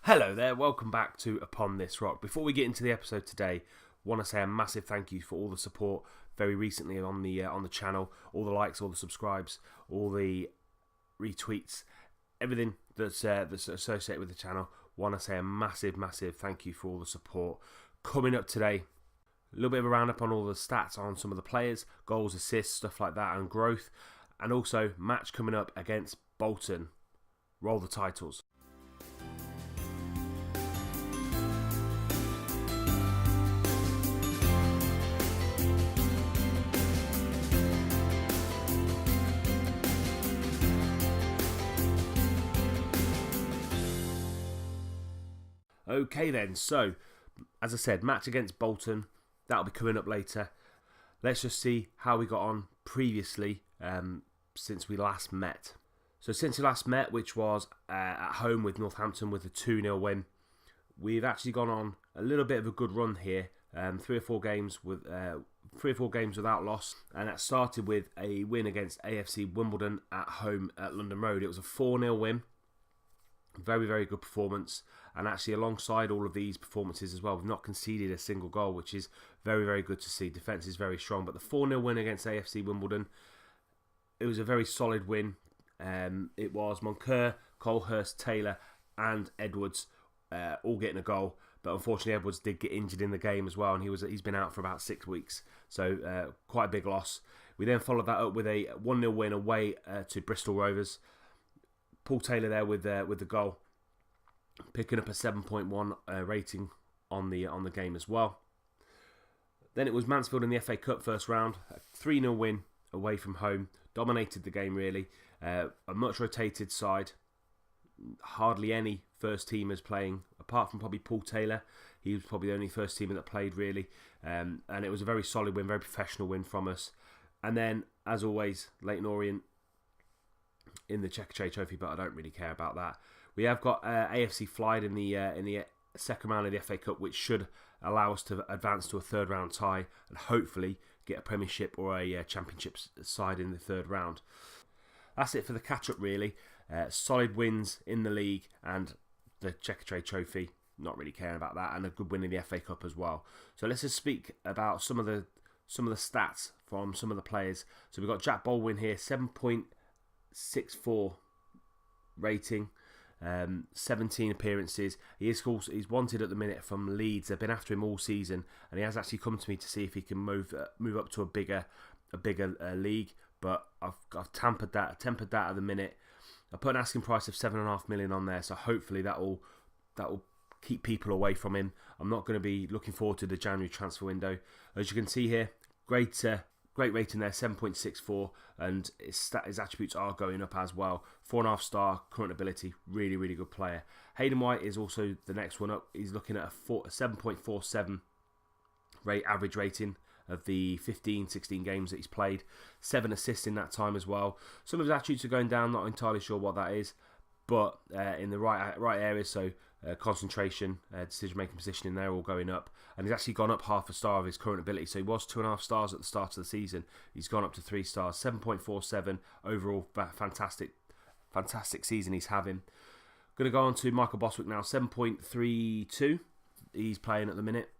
Hello there, welcome back to Upon This Rock. Before we get into the episode today, want to say a massive thank you for all the support very recently on the channel, all the likes, all the subscribes, all the retweets, everything that's associated with the channel. Want to say a massive thank you for all the support. Coming up today, a little bit of a roundup on all the stats on some of the players, goals, assists, stuff like that, and growth, and also match coming up against Bolton. Roll the titles. Okay then, so as I said, match against Bolton, that'll be coming up later. Let's just see how we got on previously since we last met. So since we last met, which was at home with Northampton with a 2-0 win, we've actually gone on a little bit of a good run here. 3 or 4 games without loss, and that started with a win against AFC Wimbledon at home at London Road. It was a 4-0 win. Very good performance, and actually alongside all of these performances as well, we've not conceded a single goal, which is very good to see. Defence is very strong, but the 4-0 win against AFC Wimbledon, it was a very solid win. It was Moncur, Colehurst, Taylor and Edwards all getting a goal, but unfortunately Edwards did get injured in the game as well, and he's been out for about 6 weeks, so quite a big loss. We then followed that up with a 1-0 win away to Bristol Rovers. Paul Taylor there with the goal, picking up a 7.1 rating on the game as well. Then it was Mansfield in the FA Cup first round, a 3-0 win away from home, dominated the game really. A much rotated side, hardly any first teamers playing, apart from probably Paul Taylor. He was probably the only first teamer that played really, and it was a very solid win, very professional win from us. And then, as always, Leyton Orient in the Checkatrade Trophy, but I don't really care about that. We have got AFC Flyde in the second round of the FA Cup, which should allow us to advance to a third round tie and hopefully get a Premiership or a Championship side in the third round. That's it for the catch up really. Solid wins in the league and the Checkatrade Trophy, not really caring about that, and a good win in the FA Cup as well. So let's just speak about some of the stats from some of the players. So we've got Jack Baldwin here, 7.64 rating, 17 appearances. He's wanted at the minute from Leeds. They've been after him all season, and he has actually come to me to see if he can move up to a bigger league. But I've tempered that at the minute. I put an asking price of $7.5 million on there, so hopefully that will keep people away from him. I'm not going to be looking forward to the January transfer window. As you can see here, great rating there, 7.64, and his attributes are going up as well. 4.5 star, current ability, really good player. Hayden White is also the next one up. He's looking at a 7.47 average rating of the 15-16 games that he's played. 7 assists in that time as well. Some of his attributes are going down, not entirely sure what that is, but in the right areas, so concentration, decision-making position in there, all going up. And he's actually gone up half a star of his current ability. So he was 2.5 stars at the start of the season. He's gone up to 3 stars, 7.47 overall. Fantastic season he's having. Going to go on to Michael Bostwick now, 7.32. He's playing at the minute.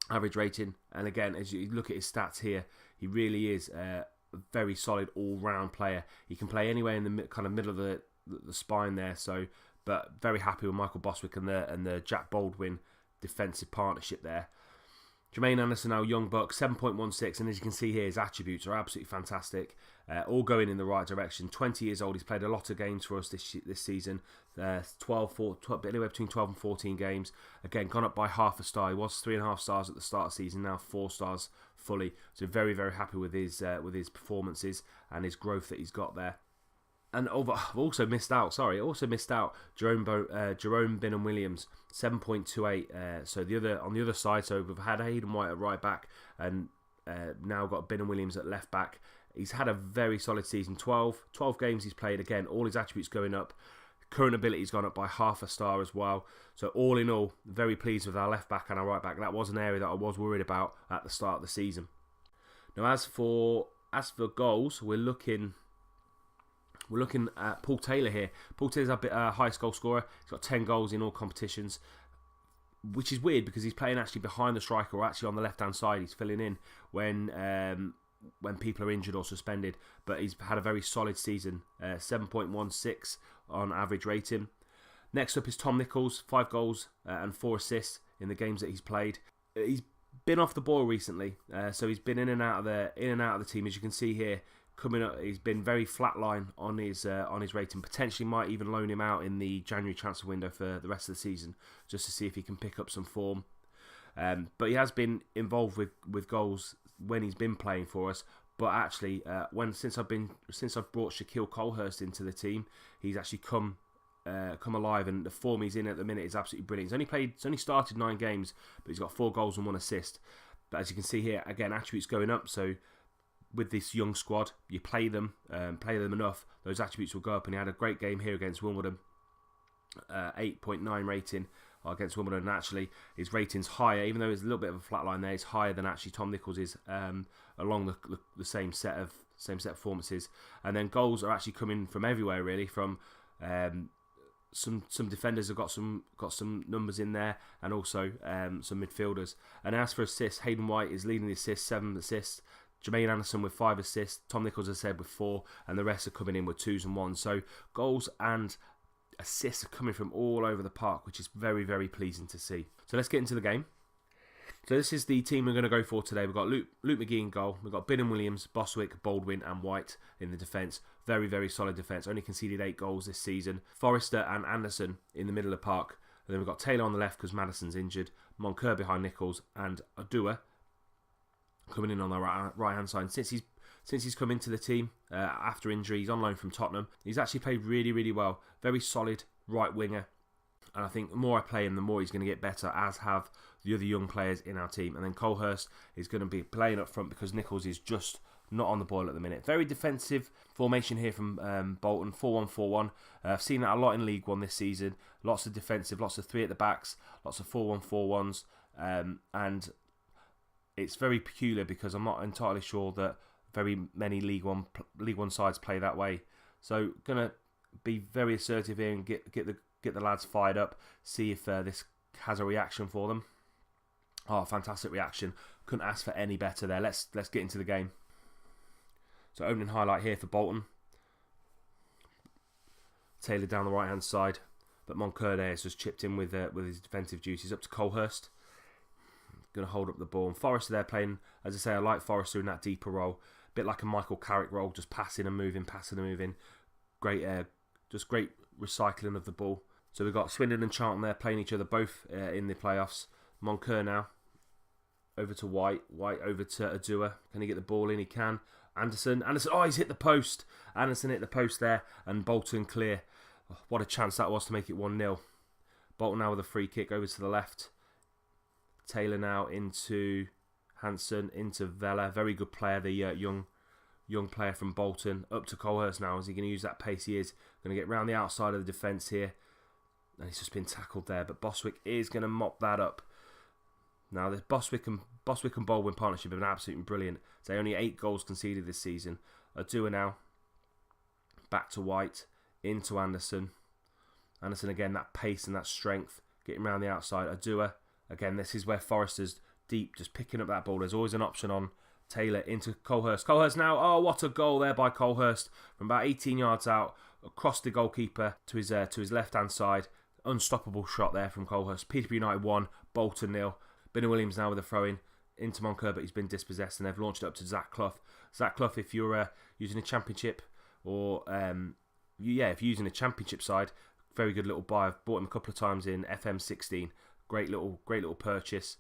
Average rating, and again, as you look at his stats here, he really is a very solid all-round player. He can play anywhere in the kind of middle of the spine there. So, but very happy with Michael Bostwick and the Jack Baldwin defensive partnership there. Jermaine Anderson, our young buck, 7.16, and as you can see here, his attributes are absolutely fantastic, all going in the right direction. 20 years old, he's played a lot of games for us this season, anywhere between 12 and 14 games. Again, gone up by half a star. He was 3.5 stars at the start of the season, now 4 stars fully. So very happy with his performances and his growth that he's got there. And I've also missed out. Jerome Binham Williams, 7.28. So on the other side, so we've had Hayden White at right back, and now got Binham Williams at left back. He's had a very solid season. 12 games he's played. Again, all his attributes going up. Current ability's gone up by half a star as well. So all in all, very pleased with our left back and our right back. That was an area that I was worried about at the start of the season. Now, as for goals, we're looking We're looking at Paul Taylor here. Paul Taylor's our highest goal scorer. He's got 10 goals in all competitions, which is weird because he's playing actually behind the striker, or actually on the left-hand side. He's filling in when people are injured or suspended. But he's had a very solid season, 7.16 on average rating. Next up is Tom Nichols, 5 goals and 4 assists in the games that he's played. He's been off the ball recently, so he's been in and out of the team. As you can see here, coming up, he's been very flatline on his rating. Potentially might even loan him out in the January transfer window for the rest of the season, just to see if he can pick up some form. But he has been involved with goals when he's been playing for us. But actually, since I've brought Shaquille Colhurst into the team, he's actually come alive, and the form he's in at the minute is absolutely brilliant. He's only started 9 games, but he's got 4 goals and 1 assist. But as you can see here, again, attributes going up. So with this young squad, you play them enough, those attributes will go up. And he had a great game here against Wimbledon, 8.9 rating against Wimbledon. And actually, his rating's higher, even though it's a little bit of a flat line there. It's higher than actually Tom Nichols is along the same set of performances. And then goals are actually coming from everywhere, really. From some defenders have got some numbers in there, and also some midfielders. And as for assists, Hayden White is leading the assists, 7 assists. Jermaine Anderson with 5 assists. Tom Nichols, as I said, with 4, and the rest are coming in with 2s and 1s. So goals and assists are coming from all over the park, which is very, very pleasing to see. So let's get into the game. So this is the team we're going to go for today. We've got Luke McGee in goal. We've got Bingham Williams, Boswick, Baldwin and White in the defence. Very, very solid defence. Only conceded 8 goals this season. Forrester and Anderson in the middle of the park. And then we've got Taylor on the left because Madison's injured. Moncur behind Nichols, and Adua coming in on the right hand side. Since he's come into the team after injury, he's on loan from Tottenham. He's actually played really, really well. Very solid right winger. And I think the more I play him, the more he's going to get better, as have the other young players in our team. And then Colhurst is going to be playing up front because Nichols is just not on the ball at the minute. Very defensive formation here from Bolton, 4-1-4-1. I've seen that a lot in League One this season. Lots of defensive, lots of 3 at the backs, lots of 4-1-4-1s. And it's very peculiar because I'm not entirely sure that very many League One sides play that way. So gonna be very assertive here and get the lads fired up. See if this has a reaction for them. Oh, fantastic reaction! Couldn't ask for any better there. Let's get into the game. So opening highlight here for Bolton. Taylor down the right hand side, but Moncur there has just chipped in with his defensive duties. Up to Colhurst. Going to hold up the ball. And Forrester there playing, as I say, I like Forrester in that deeper role. A bit like a Michael Carrick role, just passing and moving. Great recycling of the ball. So we've got Swindon and Charlton there playing each other both in the playoffs. Moncur now over to White. White over to Adua. Can he get the ball in? He can. Anderson. Oh, he's hit the post. Anderson hit the post there, and Bolton clear. Oh, what a chance that was to make it 1-0. Bolton now with a free kick over to the left. Taylor now into Hansen, into Vela. Very good player, the young player from Bolton. Up to Colhurst now. Is he going to use that pace? He is. Going to get round the outside of the defence here. And he's just been tackled there. But Boswick is going to mop that up. Now, the Boswick and Baldwin partnership have been absolutely brilliant. So only 8 goals conceded this season. Adua now. Back to White. Into Anderson. Anderson again, that pace and that strength. Getting round the outside. Adua. Again, this is where Forrester's deep, just picking up that ball. There's always an option on Taylor into Colhurst. Colhurst now, oh, what a goal there by Colhurst. From about 18 yards out, across the goalkeeper to his left-hand side. Unstoppable shot there from Colhurst. Peterborough United 1, Bolton 0. Benny Williams now with a throw-in into Moncur, but he's been dispossessed, and they've launched it up to Zach Clough. Zach Clough, if you're using a championship, or if you're using a championship side, very good little buy. I've bought him a couple of times in FM16. Great little purchase.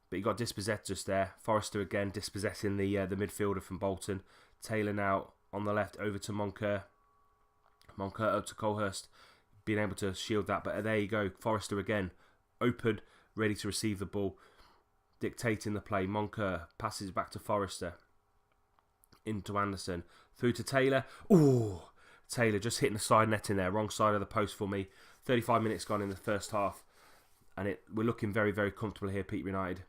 But he got dispossessed just there. Forrester again dispossessing the midfielder from Bolton. Taylor now on the left over to Moncur. Moncur up to Colhurst. Being able to shield that. But there you go. Forrester again. Open. Ready to receive the ball. Dictating the play. Moncur passes back to Forrester. Into Anderson. Through to Taylor. Ooh. Taylor just hitting the side net in there. Wrong side of the post for me. 35 minutes gone in the first half. And we're looking very, very comfortable here, Peterborough United.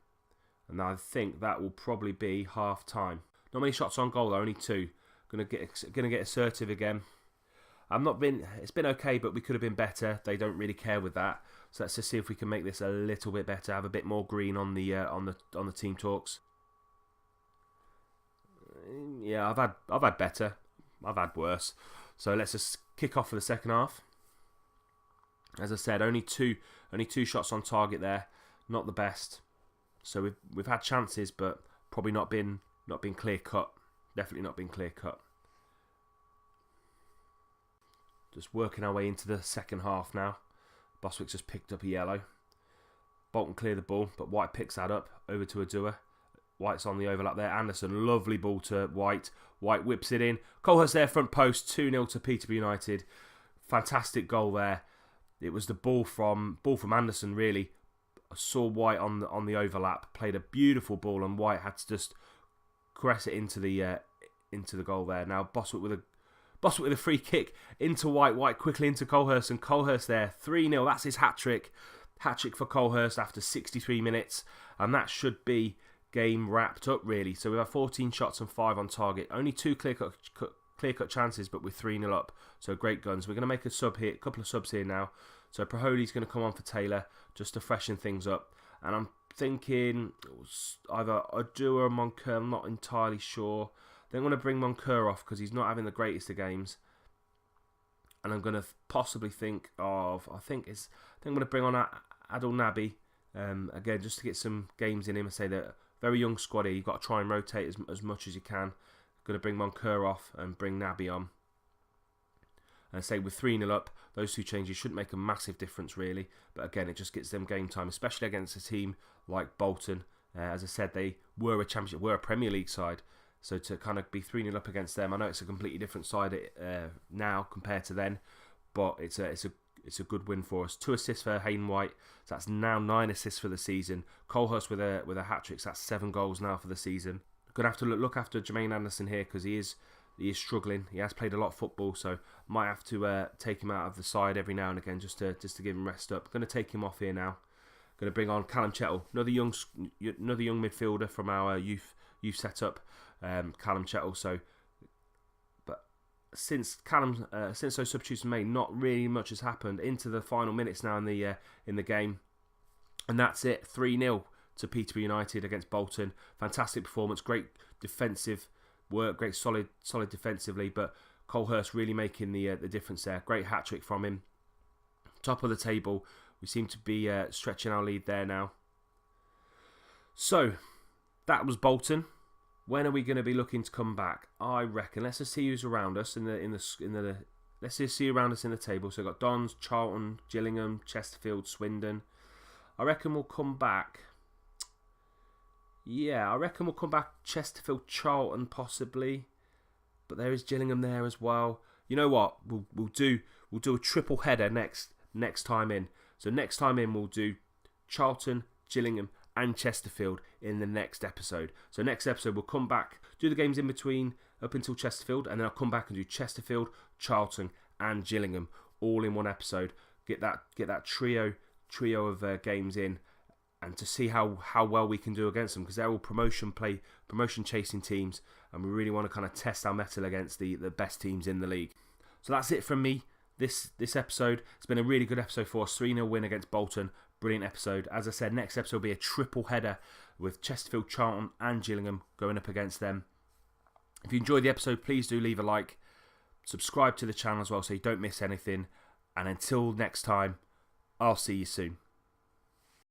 And I think that will probably be half time. Not many shots on goal though, only 2. Gonna get assertive again. It's been okay, but we could have been better. They don't really care with that. So let's just see if we can make this a little bit better. Have a bit more green on the team talks. Yeah, I've had better. I've had worse. So let's just kick off for the second half. As I said, only two shots on target there. Not the best. So we've had chances, but probably not been clear cut. Definitely not been clear cut. Just working our way into the second half now. Boswick's just picked up a yellow. Bolton clear the ball, but White picks that up over to Adua. White's on the overlap there. Anderson, lovely ball to White. White whips it in. Colhurst there, front post, 2-0 to Peterborough United. Fantastic goal there. It was the ball from Anderson, really. I saw White on the overlap, played a beautiful ball, and White had to just caress it into the goal there. Now Boswick with a free kick into White. White quickly into Colhurst, and Colhurst there, 3-0. That's his hat-trick. Hat-trick for Colhurst after 63 minutes, and that should be game wrapped up, really. So we have 14 shots and 5 on target. Only 2 clear-cut chances, but we're 3-0 up. So great guns. We're going to make a couple of subs here now. So Praholi's going to come on for Taylor, just to freshen things up. And I'm thinking either Adua or Moncur. I'm not entirely sure. Then I'm going to bring Moncur off because he's not having the greatest of games. And I'm going to possibly think of, I think I'm going to bring on Adil Nabi again, just to get some games in him. I say that very young squad here. You've got to try and rotate as much as you can. Going to bring Moncur off and bring Nabi on. And I say with 3-0 up, those two changes shouldn't make a massive difference really. But again, it just gets them game time, especially against a team like Bolton. As I said, they were a Premier League side. So to kind of be 3-0 up against them, I know it's a completely different side now compared to then. But it's a good win for us. 2 assists for Hayden White. So that's now 9 assists for the season. Colhurst with a hat-trick. So that's 7 goals now for the season. Going to have to look after Jermaine Anderson here because he is struggling. He has played a lot of football, so might have to take him out of the side every now and again just to give him rest up. Going to take him off here now. Going to bring on Callum Chettle, another young midfielder from our youth setup. Callum Chettle. So, but since those substitutions made, not really much has happened. Into the final minutes now in the game, and that's it. 3-0 to Peterborough United against Bolton. Fantastic performance, great defensive work, great solid defensively. But Colhurst really making the difference there. Great hat trick from him. Top of the table. We seem to be stretching our lead there now. So that was Bolton. When are we going to be looking to come back? I reckon. Let's just see who's around us let's just see around us in the table. So we've got Dons, Charlton, Gillingham, Chesterfield, Swindon. I reckon we'll come back. Yeah, I reckon we'll come back Chesterfield, Charlton possibly, but there is Gillingham there as well. You know what? We'll do a triple header next time in. So next time in we'll do Charlton, Gillingham, and Chesterfield in the next episode. So next episode we'll come back, do the games in between up until Chesterfield, and then I'll come back and do Chesterfield, Charlton, and Gillingham all in one episode. Get that trio of games in. And to see how well we can do against them, because they're all promotion chasing teams, and we really want to kind of test our mettle against the best teams in the league. So that's it from me this episode. It's been a really good episode for us. 3-0 win against Bolton. Brilliant episode. As I said, next episode will be a triple header with Chesterfield, Charlton and Gillingham going up against them. If you enjoyed the episode, please do leave a like. Subscribe to the channel as well so you don't miss anything. And until next time, I'll see you soon.